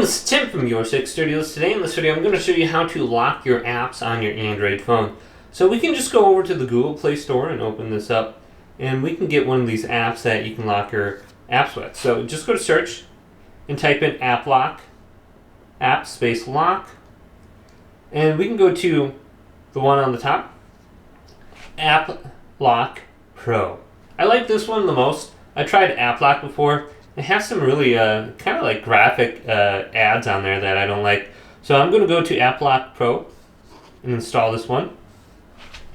this is Tim from YourSix Studios. Today in this video I'm going to show you how to lock your apps on your Android phone. So we can just go over to the Google Play Store and open this up, and we can get one of these apps that you can lock your apps with. So just go to search and type in app lock, app space lock, and we can go to the one on the top, App Lock Pro. I like this one the most. I tried App Lock before. It has some really kind of like graphic ads on there that I don't like. So I'm going to go to App Lock Pro and install this one.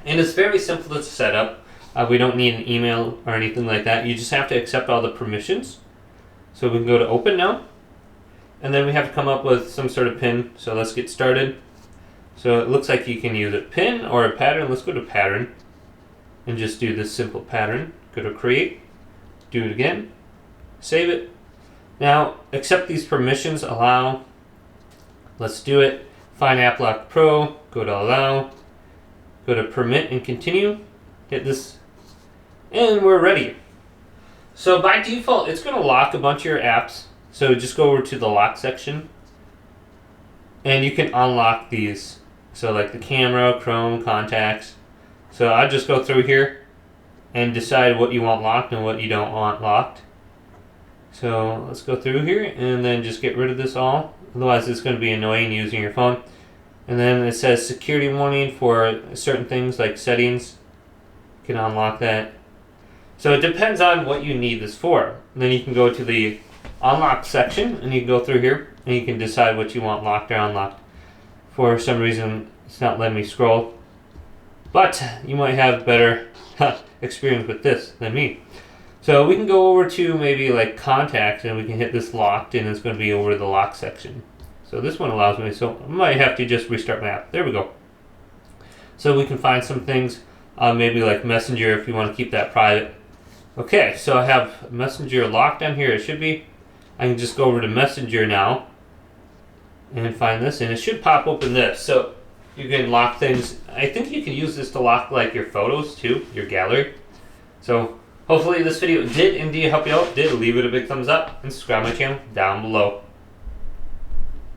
And it's very simple to set up. We don't need an email or anything like that. You just have to accept all the permissions. So we can go to Open now. And then we have to come up with some sort of PIN. So let's get started. So it looks like you can use a PIN or a pattern. Let's go to Pattern and just do this simple pattern. Go to Create. Do it again. Save it. Now, accept these permissions, allow. Let's do it. Find App Lock Pro, go to Allow, go to Permit and Continue. Hit this, and we're ready. So by default, it's going to lock a bunch of your apps. So just go over to the lock section, and you can unlock these. So like the camera, Chrome, contacts. So I'll just go through here and decide what you want locked and what you don't want locked. So let's go through here and then just get rid of this all. Otherwise it's going to be annoying using your phone. And then it says security warning for certain things like settings. You can unlock that. So it depends on what you need this for. And then you can go to the unlock section and you can go through here and you can decide what you want locked or unlocked. For some reason it's not letting me scroll. But you might have better experience with this than me. So we can go over to maybe like contacts and we can hit this locked and it's going to be over the lock section. So this one allows me, so I might have to just restart my app. There we go. So we can find some things, maybe like Messenger if you want to keep that private. Okay, so I have Messenger locked down here. It should be. I can just go over to Messenger now and find this, and it should pop open this. So you can lock things. I think you can use this to lock like your photos too, your gallery. So hopefully this video did indeed help you out. Did leave it a big thumbs up and subscribe to my channel down below.